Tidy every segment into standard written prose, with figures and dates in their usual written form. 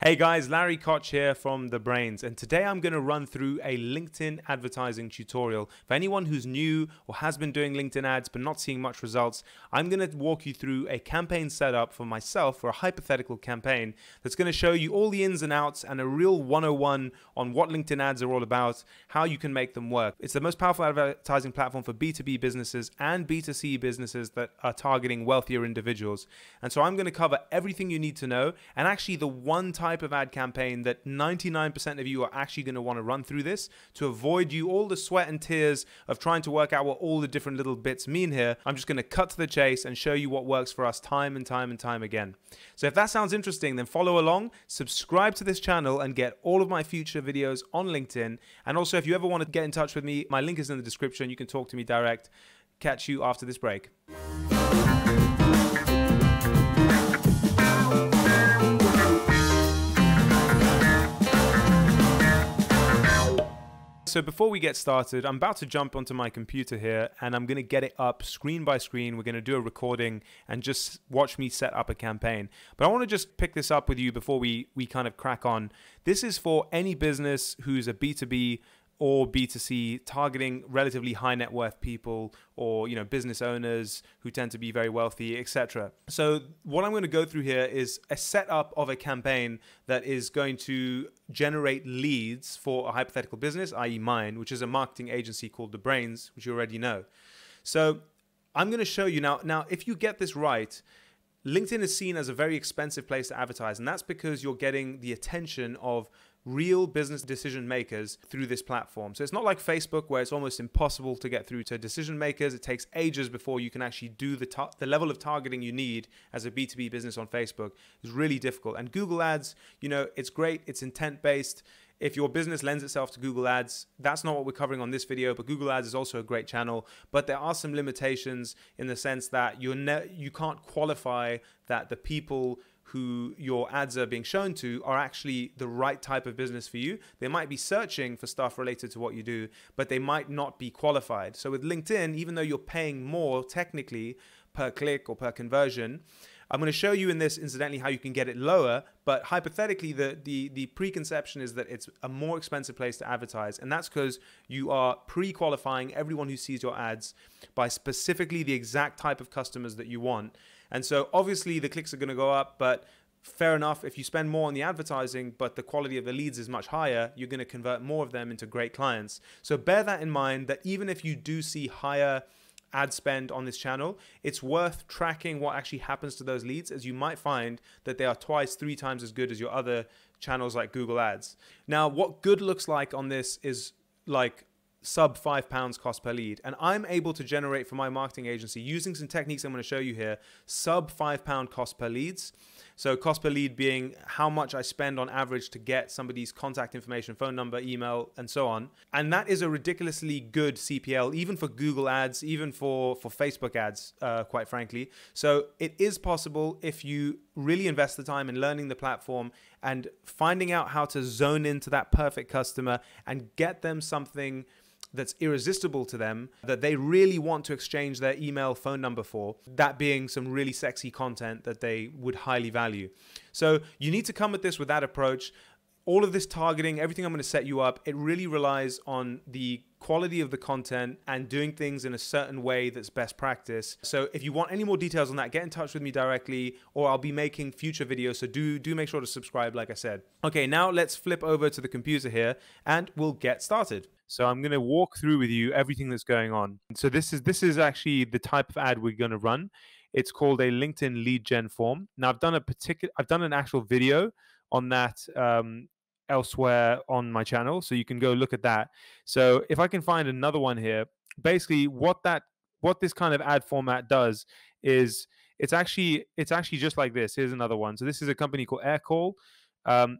Hey guys, Larry Koch here from The Brains, and today I'm going to run through a LinkedIn advertising tutorial. For anyone who's new or has been doing LinkedIn ads but not seeing much results, I'm going to walk you through a campaign setup for myself for a hypothetical campaign that's going to show you all the ins and outs and a real 101 on what LinkedIn ads are all about, how you can make them work. It's the most powerful advertising platform for B2B businesses and B2C businesses that are targeting wealthier individuals. And so I'm going to cover everything you need to know, and actually the one type of ad campaign that 99% of you are actually going to want to run through this to avoid you all the sweat and tears of trying to work out what all the different little bits mean here. I'm just going to cut to the chase and show you what works for us time and time and time again. So if that sounds interesting, then follow along, subscribe to this channel, and get all of my future videos on LinkedIn. And also, if you ever want to get in touch with me, my link is in the description. You can talk to me direct. Catch you after this break. So before we get started, I'm about to jump onto my computer here and I'm going to get it up screen by screen. We're going to do a recording and just watch me set up a campaign. But I want to just pick this up with you before we kind of crack on. This is for any business who's a B2B or B2C targeting relatively high net worth people, or business owners who tend to be very wealthy, etc. So what I'm going to go through here is a setup of a campaign that is going to generate leads for a hypothetical business, i.e. mine, which is a marketing agency called The Brains, which you already know. So I'm going to show you now if you get this right, LinkedIn is seen as a very expensive place to advertise, and that's because you're getting the attention of real business decision makers through this platform. So it's not like Facebook, where it's almost impossible to get through to decision makers. It takes ages before you can actually do the level of targeting you need as a B2B business on Facebook. It's really difficult. And Google Ads, it's great. It's intent based. If your business lends itself to Google Ads, that's not what we're covering on this video, but Google Ads is also a great channel. But there are some limitations in the sense that you can't qualify that the people who your ads are being shown to are actually the right type of business for you. They might be searching for stuff related to what you do, but they might not be qualified. So with LinkedIn, even though you're paying more technically per click or per conversion, I'm going to show you in this, incidentally, how you can get it lower, but hypothetically, the preconception is that it's a more expensive place to advertise, and that's because you are pre-qualifying everyone who sees your ads by specifically the exact type of customers that you want. And so obviously the clicks are going to go up, but fair enough, if you spend more on the advertising, but the quality of the leads is much higher, you're going to convert more of them into great clients. So bear that in mind, that even if you do see higher ad spend on this channel, it's worth tracking what actually happens to those leads, as you might find that they are twice, 3 times as good as your other channels like Google Ads. Now, what good looks like on this is like sub £5 cost per lead. And I'm able to generate for my marketing agency, using some techniques I'm going to show you here, sub £5 cost per leads. So cost per lead being how much I spend on average to get somebody's contact information, phone number, email, and so on. And that is a ridiculously good CPL, even for Google ads, even for Facebook ads, quite frankly. So it is possible, if you really invest the time in learning the platform and finding out how to zone into that perfect customer and get them something that's irresistible to them, that they really want to exchange their email, phone number for, that being some really sexy content that they would highly value. So you need to come at this with that approach. All of this targeting, everything I'm going to set you up, it really relies on the quality of the content and doing things in a certain way that's best practice. So if you want any more details on that, get in touch with me directly, or I'll be making future videos. So do make sure to subscribe, like I said. Okay, now let's flip over to the computer here and we'll get started. So I'm going to walk through with you everything that's going on. So this is actually the type of ad we're going to run. It's called a LinkedIn lead gen form. Now I've done an actual video on that elsewhere on my channel, so you can go look at that. So if I can find another one here, basically what this kind of ad format does is it's actually just like this. Here's another one. So this is a company called Aircall.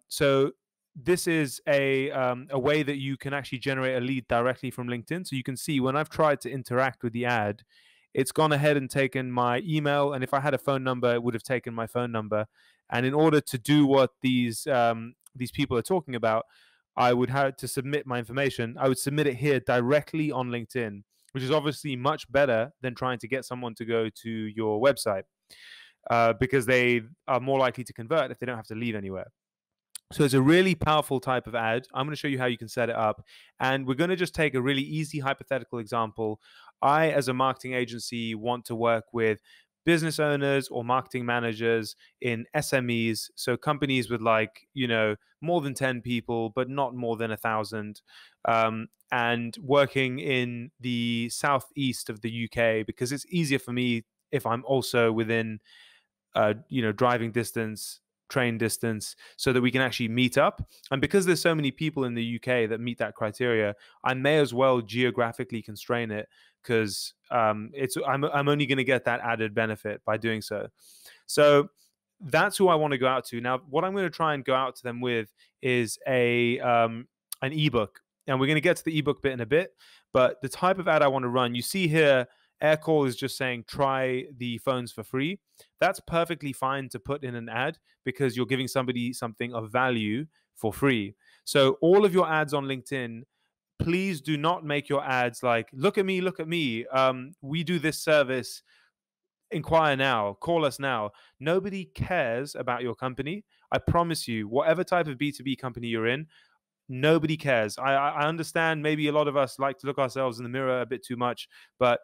So this is a way that you can actually generate a lead directly from LinkedIn. So you can see when I've tried to interact with the ad, it's gone ahead and taken my email, and if I had a phone number, it would have taken my phone number. And in order to do what these people are talking about, I would have to submit my information. I would submit it here directly on LinkedIn, which is obviously much better than trying to get someone to go to your website, because they are more likely to convert if they don't have to leave anywhere. So it's a really powerful type of ad. I'm going to show you how you can set it up. And we're going to just take a really easy hypothetical example. I, as a marketing agency, want to work with business owners or marketing managers in SMEs. So companies with more than 10 people, but not more than 1,000. And working in the southeast of the UK, because it's easier for me if I'm also within driving distance, train distance, so that we can actually meet up. And because there's so many people in the UK that meet that criteria, I may as well geographically constrain it, because I'm only going to get that added benefit by doing so. So that's who I want to go out to. Now, what I'm going to try and go out to them with is an ebook, and we're going to get to the ebook bit in a bit. But the type of ad I want to run, you see here, Aircall is just saying try the phones for free. That's perfectly fine to put in an ad, because you're giving somebody something of value for free. So all of your ads on LinkedIn, please do not make your ads like, look at me, look at me. We do this service. Inquire now, call us now. Nobody cares about your company. I promise you, whatever type of B2B company you're in, nobody cares. I understand maybe a lot of us like to look ourselves in the mirror a bit too much, but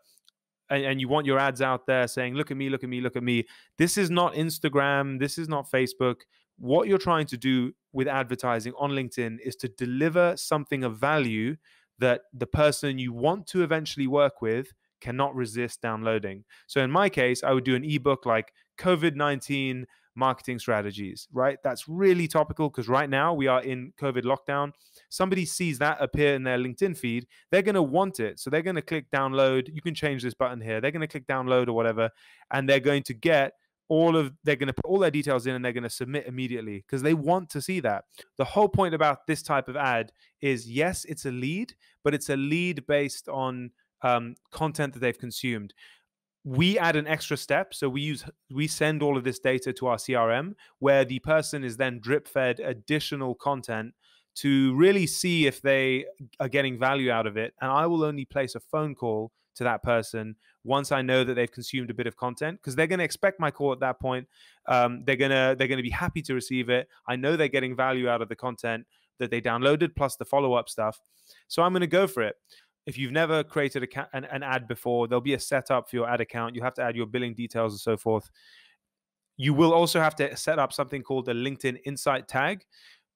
and you want your ads out there saying, look at me, look at me, look at me. This is not Instagram. This is not Facebook. What you're trying to do with advertising on LinkedIn is to deliver something of value that the person you want to eventually work with cannot resist downloading. So in my case, I would do an ebook like COVID-19 marketing strategies, right? That's really topical, because right now we are in COVID lockdown. Somebody sees that appear in their LinkedIn feed, they're going to want it. So they're going to click download. You can change this button here. They're going to click download or whatever, and they're going to get they're going to put all their details in, and they're going to submit immediately, because they want to see that. The whole point about this type of ad is, yes, it's a lead, but it's a lead based on content that they've consumed. We add an extra step. So we send all of this data to our CRM, where the person is then drip fed additional content to really see if they are getting value out of it. And I will only place a phone call to that person once I know that they've consumed a bit of content, because they're going to expect my call at that point. They're going to be happy to receive it. I know they're getting value out of the content that they downloaded, plus the follow-up stuff. So I'm going to go for it. If you've never created an ad before, there'll be a setup for your ad account. You have to add your billing details and so forth. You will also have to set up something called a LinkedIn Insight tag.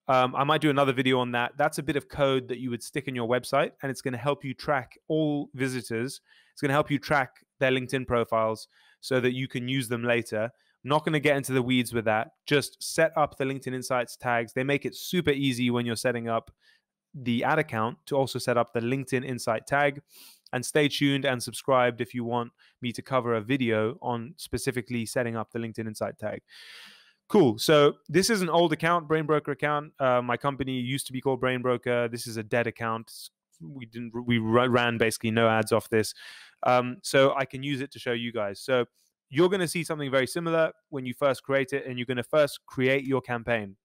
I might do another video on that. That's a bit of code that you would stick in your website, and it's going to help you track all visitors. It's going to help you track their LinkedIn profiles so that you can use them later. I'm not going to get into the weeds with that. Just set up the LinkedIn Insights tags. They make it super easy when you're setting up the ad account to also set up the LinkedIn Insight tag. And stay tuned and subscribed if you want me to cover a video on specifically setting up the LinkedIn Insight tag. Cool. So this is an old account, Brainbroker account. My company used to be called Brainbroker. This is a dead account. We ran basically no ads off this. So I can use it to show you guys. So you're going to see something very similar when you first create it, and you're going to first create your campaign.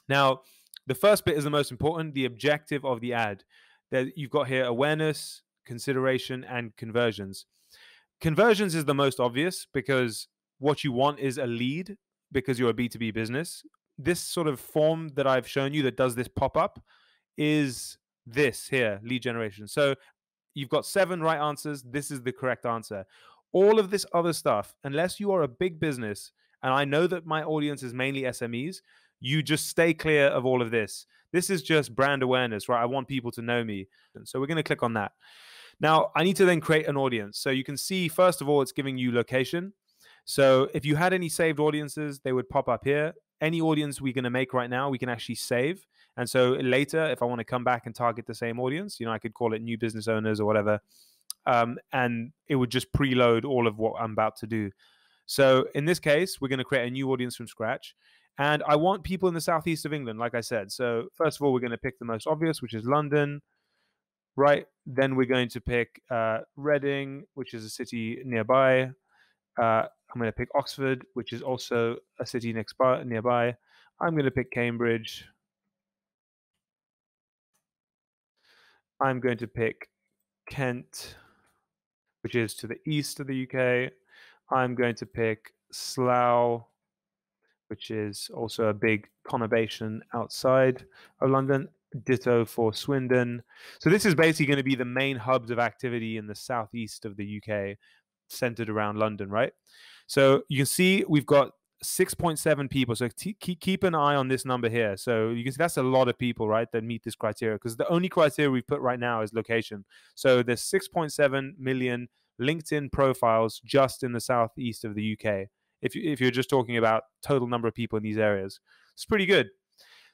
Now, the first bit is the most important, the objective of the ad. That you've got here: awareness, consideration, and conversions. Conversions is the most obvious, because what you want is a lead, because you're a B2B business. This sort of form that I've shown you that does this pop-up is this here, lead generation. So you've got 7 right answers. This is the correct answer. All of this other stuff, unless you are a big business, and I know that my audience is mainly SMEs, you just stay clear of all of this. This is just brand awareness, right? I want people to know me. And so we're going to click on that. Now, I need to then create an audience. So you can see, first of all, it's giving you location. So if you had any saved audiences, they would pop up here. Any audience we're going to make right now, we can actually save. And so later, if I want to come back and target the same audience, I could call it new business owners or whatever. And it would just preload all of what I'm about to do. So in this case, we're going to create a new audience from scratch. And I want people in the southeast of England, like I said. So first of all, we're going to pick the most obvious, which is London. Right. Then we're going to pick Reading, which is a city nearby. I'm going to pick Oxford, which is also a city nearby. I'm going to pick Cambridge. I'm going to pick Kent, which is to the east of the UK. I'm going to pick Slough, which is also a big conurbation outside of London. Ditto for Swindon. So this is basically going to be the main hubs of activity in the southeast of the UK, centered around London, right? So you can see we've got 6.7 people. So keep an eye on this number here. So you can see that's a lot of people, right, that meet this criteria, because the only criteria we've put right now is location. So there's 6.7 million LinkedIn profiles just in the southeast of the UK. If you're just talking about total number of people in these areas, it's pretty good.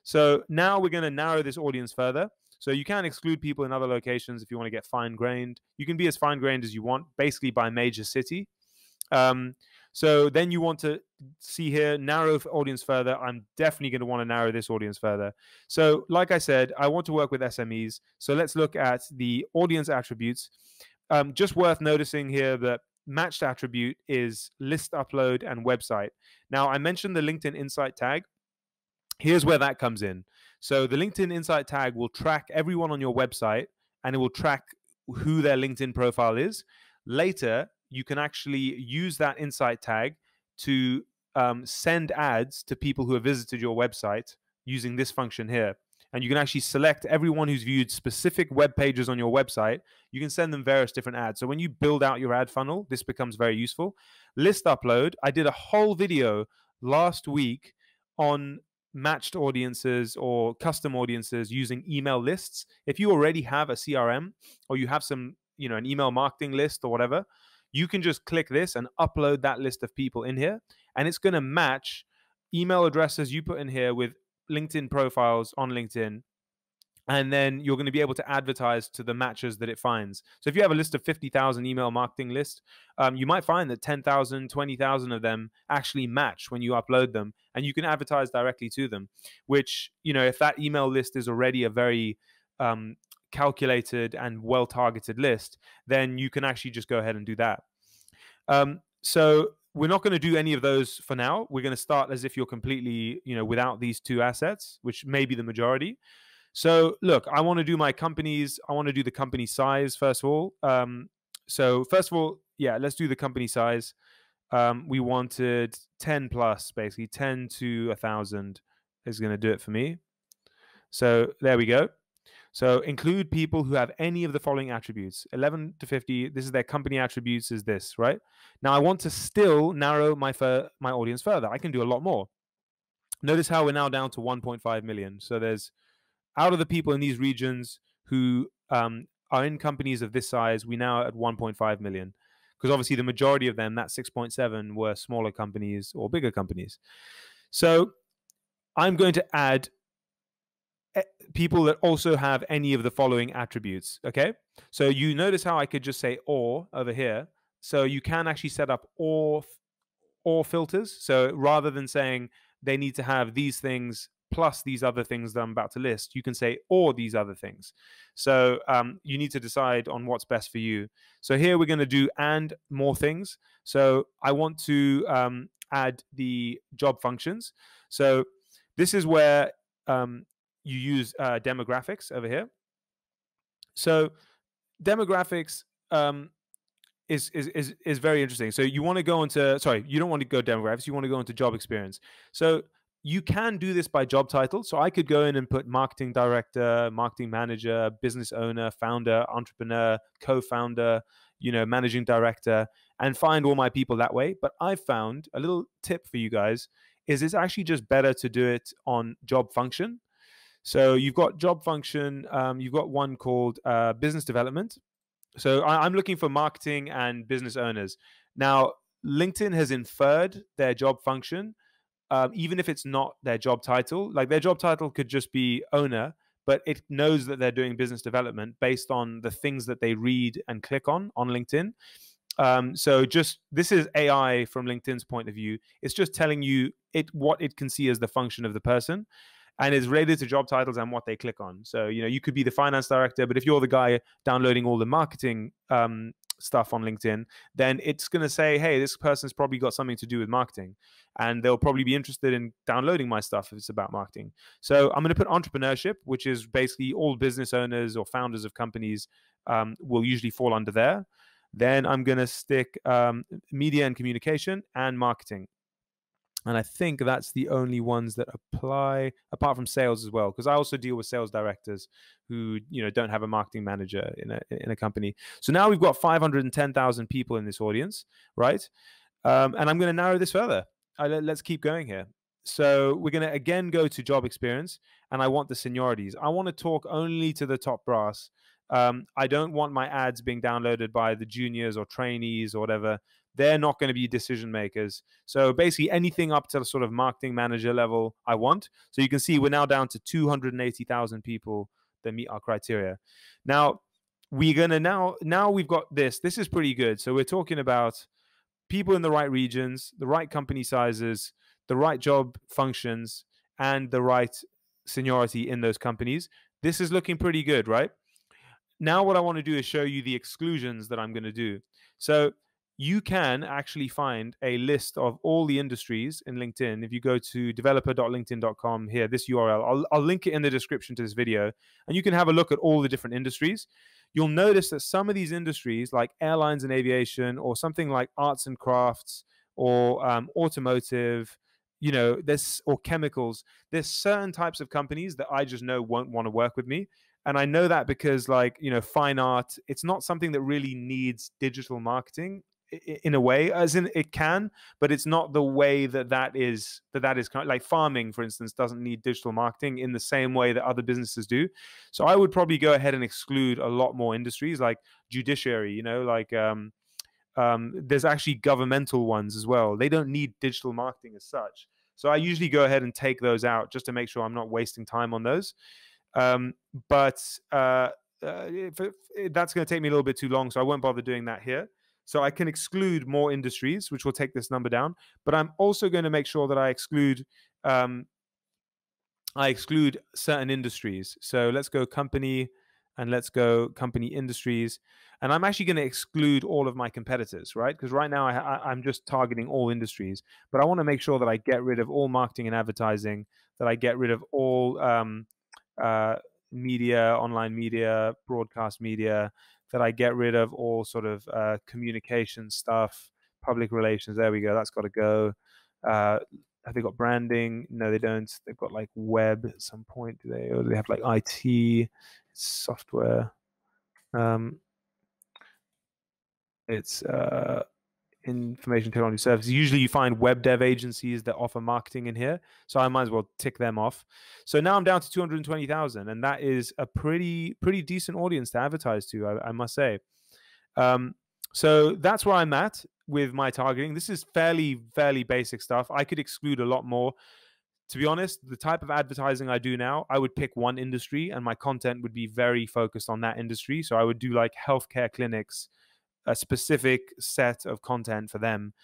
So now we're going to narrow this audience further. So you can exclude people in other locations if you want to get fine-grained. You can be as fine-grained as you want, basically by major city. So then you want to see here, narrow audience further. I'm definitely going to want to narrow this audience further. So like I said, I want to work with SMEs. So let's look at the audience attributes. Just worth noticing here that matched attribute is list upload and website. Now, I mentioned the LinkedIn Insight tag. Here's where that comes in. So the LinkedIn Insight tag will track everyone on your website, and it will track who their LinkedIn profile is. Later, you can actually use that Insight tag to send ads to people who have visited your website using this function here. And you can actually select everyone who's viewed specific web pages on your website. You can send them various different ads. So when you build out your ad funnel, this becomes very useful. List upload. I did a whole video last week on matched audiences or custom audiences using email lists. If you already have a CRM or you have some, an email marketing list or whatever, you can just click this and upload that list of people in here, and it's going to match email addresses you put in here with LinkedIn profiles on LinkedIn, and then you're going to be able to advertise to the matches that it finds. So if you have a list of 50,000 email marketing lists, you might find that 10,000, 20,000 of them actually match when you upload them, and you can advertise directly to them, which, if that email list is already a very calculated and well-targeted list, then you can actually just go ahead and do that. So we're not going to do any of those for now. We're going to start as if you're completely, without these two assets, which may be the majority. So look, I want to do my companies. I want to do the company size first of all. So first of all, yeah, let's do the company size. We wanted 10 plus, basically 10 to 1,000 is going to do it for me. So there we go. So include people who have any of the following attributes. 11 to 50, this is their company attributes, is this, right? Now I want to still narrow my audience further. I can do a lot more. Notice how we're now down to 1.5 million. So there's, out of the people in these regions who are in companies of this size, we now are at 1.5 million. Because obviously the majority of them, that 6.7, were smaller companies or bigger companies. So I'm going to add people that also have any of the following attributes, okay? So you notice how I could just say or over here. So you can actually set up or filters. So rather than saying they need to have these things plus these other things that I'm about to list, you can say or these other things. So you need to decide on what's best for you. So here we're going to do and more things. So I want to add the job functions. So this is where you use demographics over here. So demographics is very interesting. So you want to go into, sorry, you don't want to go demographics, you want to go into job experience. So you can do this by job title. So I could go in and put marketing director, marketing manager, business owner, founder, entrepreneur, co-founder, managing director, and find all my people that way. But I found a little tip for you guys is it's actually just better to do it on job function. So you've got job function, you've got one called business development. So I'm looking for marketing and business owners. Now, LinkedIn has inferred their job function, even if it's not their job title. Like their job title could just be owner, but it knows that they're doing business development based on the things that they read and click on LinkedIn. So this is AI from LinkedIn's point of view. It's just telling you what it can see as the function of the person, and is related to job titles and what they click on. So, you could be the finance director, but if you're the guy downloading all the marketing stuff on LinkedIn, then it's going to say, hey, this person's probably got something to do with marketing, and they'll probably be interested in downloading my stuff if it's about marketing. So I'm going to put entrepreneurship, which is basically all business owners or founders of companies will usually fall under there. Then I'm going to stick media and communication and marketing. And I think that's the only ones that apply, apart from sales as well, because I also deal with sales directors who don't have a marketing manager in a company. So now we've got 510,000 people in this audience, right? And I'm going to narrow this further. Let's keep going here. So we're going to again go to job experience, and I want the seniorities. I want to talk only to the top brass. I don't want my ads being downloaded by the juniors or trainees or whatever. They're not going to be decision makers. So basically anything up to the sort of marketing manager level I want. So you can see we're now down to 280,000 people that meet our criteria. Now we're going to now we've got this. This is pretty good. So we're talking about people in the right regions, the right company sizes, the right job functions, and the right seniority in those companies. This is looking pretty good, right? Now what I want to do is show you the exclusions that I'm going to do. So you can actually find a list of all the industries in LinkedIn. If you go to developer.linkedin.com here, this URL, I'll link it in the description to this video, and you can have a look at all the different industries. You'll notice that some of these industries, like airlines and aviation, or something like arts and crafts, or automotive, or chemicals, there's certain types of companies that I just know won't want to work with me. And I know that because, fine art, it's not something that really needs digital marketing in a way, as in it can, but it's not the way that is kind of like farming, for instance, doesn't need digital marketing in the same way that other businesses do. So I would probably go ahead and exclude a lot more industries, like judiciary, there's actually governmental ones as well. They don't need digital marketing as such. So I usually go ahead and take those out just to make sure I'm not wasting time on those. But that's going to take me a little bit too long, so I won't bother doing that here. So I can exclude more industries, which will take this number down. But I'm also going to make sure that I exclude certain industries. So let's go company, and let's go company industries. And I'm actually going to exclude all of my competitors, right? Because right now I'm just targeting all industries. But I want to make sure that I get rid of all marketing and advertising, that I get rid of all media, online media, broadcast media, that I get rid of all sort of communication stuff, public relations. There we go. That's got to go. Have they got branding? No, they don't. They've got like web at some point. Do they? Or do they have like IT, software? It's information technology services. Usually you find web dev agencies that offer marketing in here. So I might as well tick them off. So now I'm down to 220,000, and that is a pretty decent audience to advertise to, I must say. So that's where I'm at with my targeting. This is fairly basic stuff. I could exclude a lot more. To be honest, the type of advertising I do now, I would pick one industry and my content would be very focused on that industry. So I would do like healthcare clinics, a specific set of content for them.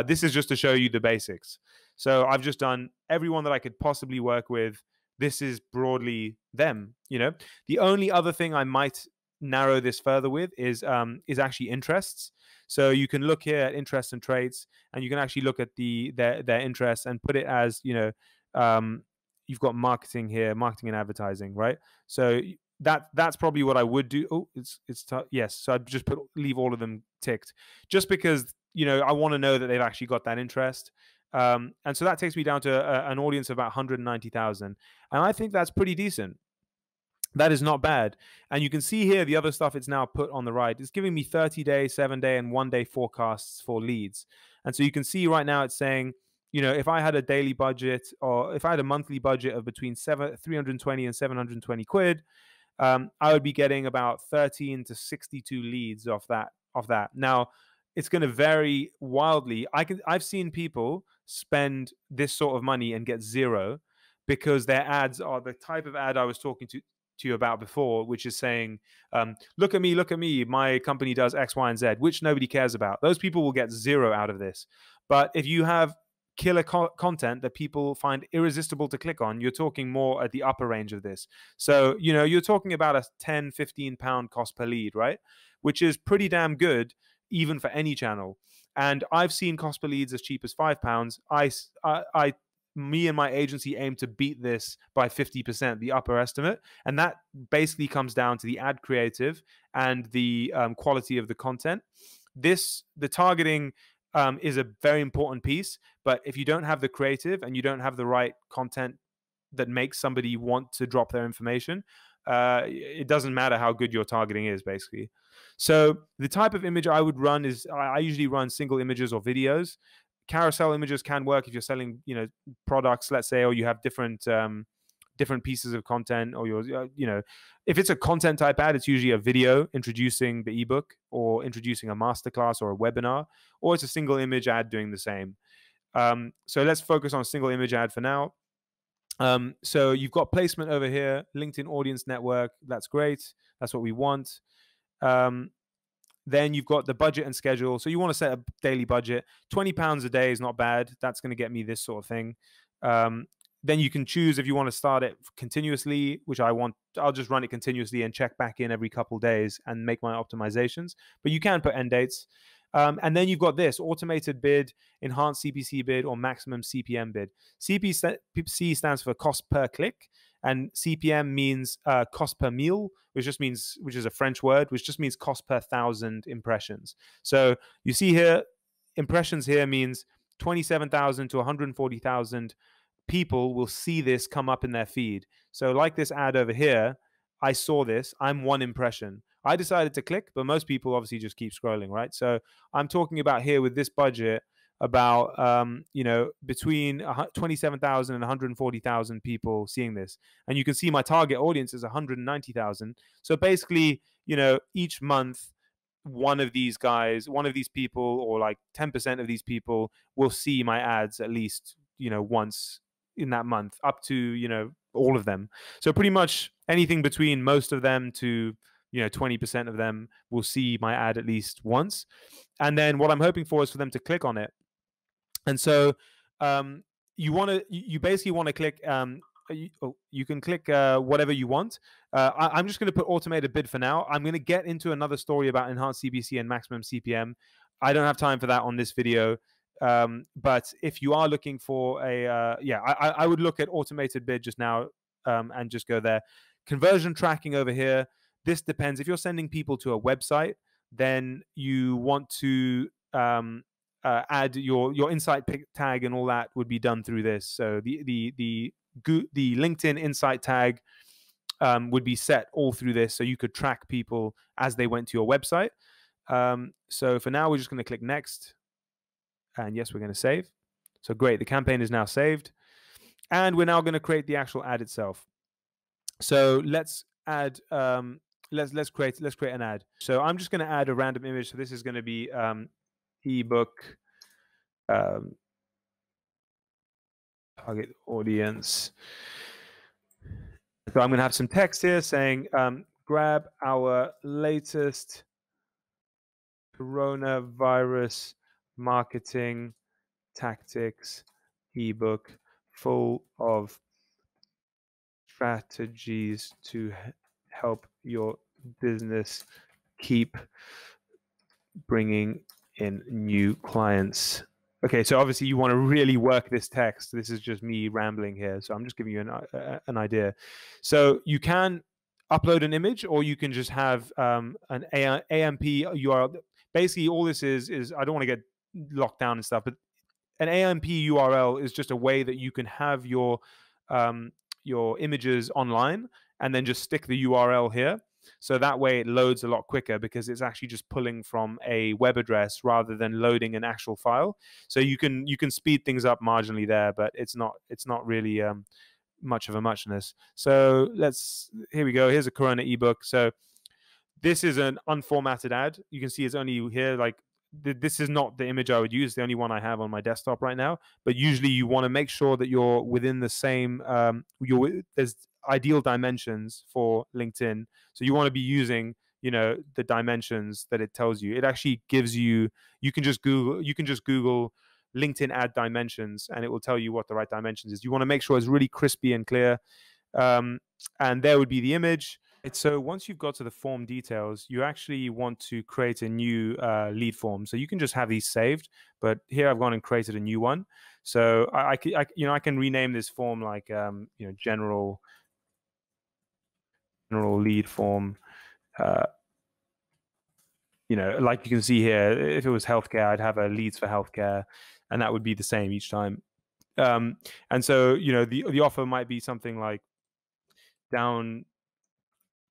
This is just to show you the basics. So I've just done everyone that I could possibly work with. This is broadly them. The only other thing I might narrow this further with is actually interests. So you can look here at interests and traits, and you can actually look at their interests and put it as you've got marketing here, marketing and advertising, right? So that's probably what I would do. Oh, yes. So I'd just leave all of them ticked, just because I want to know that they've actually got that interest. And so that takes me down to an audience of about 190,000, and I think that's pretty decent. That is not bad. And you can see here the other stuff it's now put on the right. It's giving me 30-day, 7-day, and 1-day forecasts for leads. And so you can see right now it's saying, if I had a daily budget, or if I had a monthly budget of between 320 and 720 quid, I would be getting about 13 to 62 leads off that. Now, it's going to vary wildly. I've seen people spend this sort of money and get zero, because their ads are the type of ad I was talking to you about before, which is saying, look at me, my company does X, Y, and Z, which nobody cares about. Those people will get zero out of this. But if you have killer content that people find irresistible to click on, you're talking more at the upper range of this. So, you're talking about a 10, 15 pound cost per lead, right? Which is pretty damn good, even for any channel. And I've seen cost per leads as cheap as £5. Me and my agency aim to beat this by 50%, the upper estimate. And that basically comes down to the ad creative and the quality of the content. The targeting is a very important piece. But if you don't have the creative and you don't have the right content that makes somebody want to drop their information, it doesn't matter how good your targeting is, basically. So the type of image I would run is I usually run single images or videos. Carousel images can work if you're selling, products, let's say, or you have different pieces of content, or if it's a content type ad, it's usually a video introducing the ebook or introducing a masterclass or a webinar, or it's a single image ad doing the same. So let's focus on a single image ad for now. So you've got placement over here, LinkedIn audience network. That's great. That's what we want. Then you've got the budget and schedule. So you want to set a daily budget. £20 a day is not bad. That's going to get me this sort of thing. Then you can choose if you want to start it continuously, which I'll just run it continuously and check back in every couple of days and make my optimizations. But you can put end dates. And then you've got this automated bid, enhanced CPC bid, or maximum CPM bid. CPC stands for cost per click, and CPM means cost per mille, which is a French word, which just means cost per 1,000 impressions. So you see here, impressions here means 27,000 to 140,000 people will see this come up in their feed. So like this ad over here, I saw this, I'm one impression. I decided to click, but most people obviously just keep scrolling, right? So I'm talking about here with this budget about, between 27,000 and 140,000 people seeing this. And you can see my target audience is 190,000. So basically, each month, one of these people, or like 10% of these people will see my ads at least, once in that month, up to, all of them. So pretty much anything between most of them to 20% of them will see my ad at least once. And then what I'm hoping for is for them to click on it. And so you basically want to click, you can click whatever you want. I'm just going to put automated bid for now. I'm going to get into another story about enhanced CPC and maximum CPM. I don't have time for that on this video. But if you are looking for I would look at automated bid just now, and just go there. Conversion tracking over here. This depends. If you're sending people to a website, then you want to add your insight tag and all that would be done through this. So the LinkedIn insight tag would be set all through this, so you could track people as they went to your website. So for now, we're just going to click next. And yes, we're going to save. So great, the campaign is now saved. And we're now going to create the actual ad itself. So let's add, let's create an ad. So I'm just going to add a random image. So this is going to be ebook, target audience. So I'm going to have some text here saying, grab our latest coronavirus marketing tactics ebook full of strategies to help your business keep bringing in new clients. Okay, so obviously you want to really work this text. This is just me rambling here, so I'm just giving you an idea. So you can upload an image, or you can just have an AMP URL. Basically, all this is I don't want to get locked down and stuff, but an AMP URL is just a way that you can have your images online and then just stick the URL here. So that way it loads a lot quicker, because it's actually just pulling from a web address rather than loading an actual file. So you can speed things up marginally there, but it's not really much of a muchness. So here we go. Here's a Corona ebook. So this is an unformatted ad. You can see it's only here, like this is not the image I would use, the only one I have on my desktop right now. But usually you want to make sure that you're within the same, there's ideal dimensions for LinkedIn. So you want to be using, the dimensions that it tells you. It actually gives you can just Google LinkedIn ad dimensions, and it will tell you what the right dimensions is. You want to make sure it's really crispy and clear. And there would be the image. So once you've got to the form details, you actually want to create a new lead form. So you can just have these saved, but here I've gone and created a new one. So I can rename this form like general lead form. like you can see here, if it was healthcare, I'd have a leads for healthcare, and that would be the same each time. And so, the offer might be something like download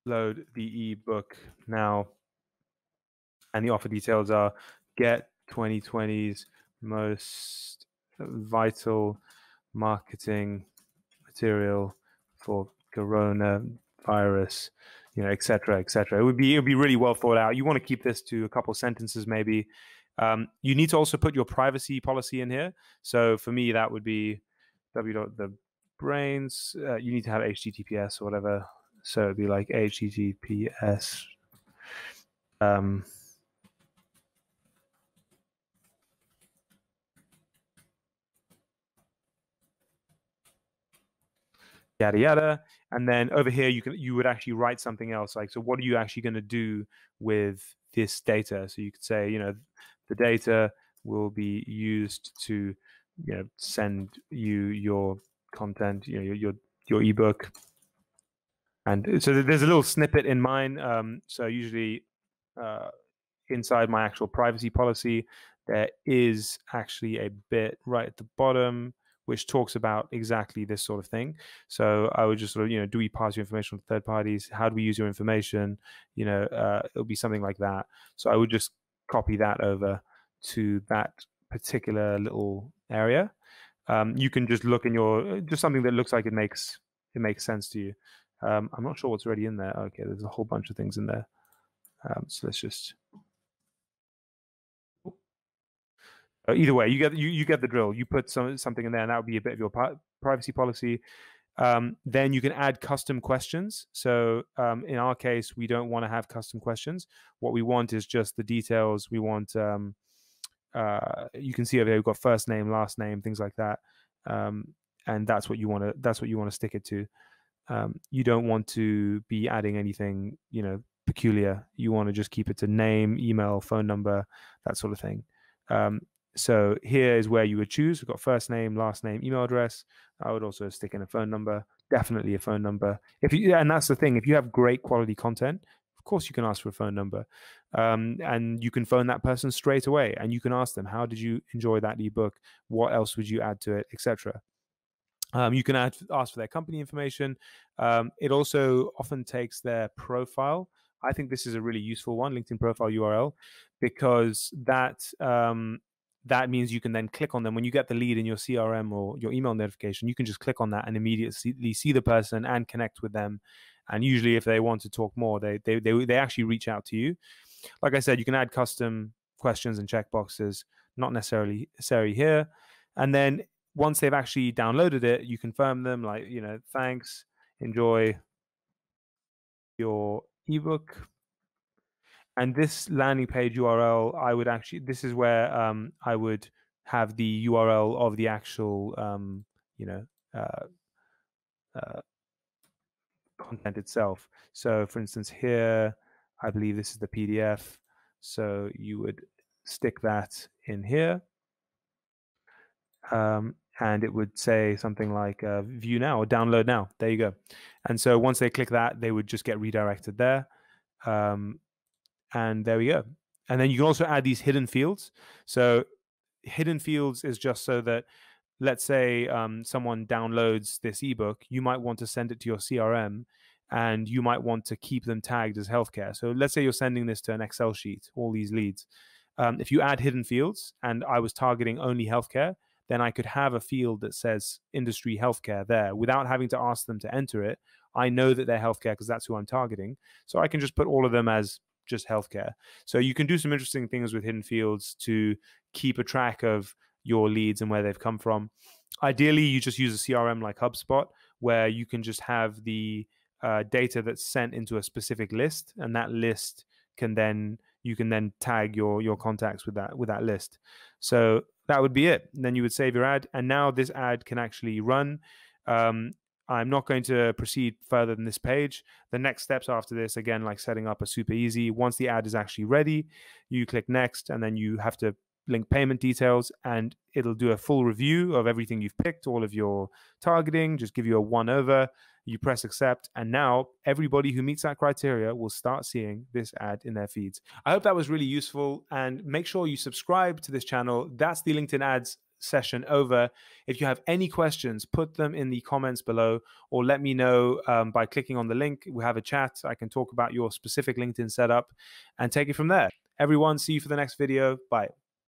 the ebook now, and the offer details are get 2020's most vital marketing material for coronavirus, et cetera, et cetera. It would be really well thought out. You want to keep this to a couple sentences, maybe. You need to also put your privacy policy in here. So for me, that would be w.thebrains. You need to have HTTPS or whatever. So it'd be like HTTPS. Yada yada, and then over here you would actually write something else, like, so what are you actually going to do with this data? So you could say, the data will be used to send you your content, your ebook. And so there's a little snippet in mine. So usually inside my actual privacy policy, there is actually a bit right at the bottom which talks about exactly this sort of thing. So I would just sort of, do we pass your information to third parties? How do we use your information? It'll be something like that. So I would just copy that over to that particular little area. You can just look in just something that looks like it makes sense to you. I'm not sure what's already in there. Okay, there's a whole bunch of things in there. So let's just. Either way, you get the drill. You put something in there, and that would be a bit of your privacy policy. Then you can add custom questions. So in our case, we don't want to have custom questions. What we want is just the details. We want you can see over here we've got first name, last name, things like that, and that's what you want to stick it to. You don't want to be adding anything peculiar. You want to just keep it to name, email, phone number, that sort of thing. So here is where you would choose. We've got first name, last name, email address. I would also stick in a phone number, definitely a phone number. And that's the thing, if you have great quality content, of course you can ask for a phone number, and you can phone that person straight away, and you can ask them, how did you enjoy that ebook? What else would you add to it, etc. You can ask for their company information. It also often takes their profile. I think this is a really useful one, LinkedIn profile URL, because that means you can then click on them when you get the lead in your CRM or your email notification. You can just click on that and immediately see the person and connect with them. And usually, if they want to talk more, they actually reach out to you. Like I said, you can add custom questions and checkboxes, not necessarily here. And then once they've actually downloaded it, you confirm them, like, thanks, enjoy your ebook. And this landing page URL, this is where I would have the URL of the actual, content itself. So for instance, here, I believe this is the PDF. So you would stick that in here. And it would say something like view now or download now. There you go. And so once they click that, they would just get redirected there. And there we go. And then you can also add these hidden fields. So hidden fields is just so that, let's say someone downloads this ebook, you might want to send it to your CRM, and you might want to keep them tagged as healthcare. So let's say you're sending this to an Excel sheet, all these leads. If you add hidden fields, and I was targeting only healthcare, then I could have a field that says industry healthcare there without having to ask them to enter it. I know that they're healthcare because that's who I'm targeting. So I can just put all of them as just healthcare. So you can do some interesting things with hidden fields to keep a track of your leads and where they've come from. Ideally, you just use a CRM like HubSpot, where you can just have the data that's sent into a specific list, and that list you can then tag your contacts with that list. So that would be it. And then you would save your ad, and now this ad can actually run. I'm not going to proceed further than this page. The next steps after this, again, like setting up, are super easy. Once the ad is actually ready, you click next, and then you have to link payment details, and it'll do a full review of everything you've picked, all of your targeting, just give you a one over. you press accept, and now everybody who meets that criteria will start seeing this ad in their feeds. I hope that was really useful, and make sure you subscribe to this channel. That's the LinkedIn ads session over. If you have any questions, put them in the comments below, or let me know by clicking on the link. We have a chat. I can talk about your specific LinkedIn setup and take it from there. Everyone, see you for the next video. Bye.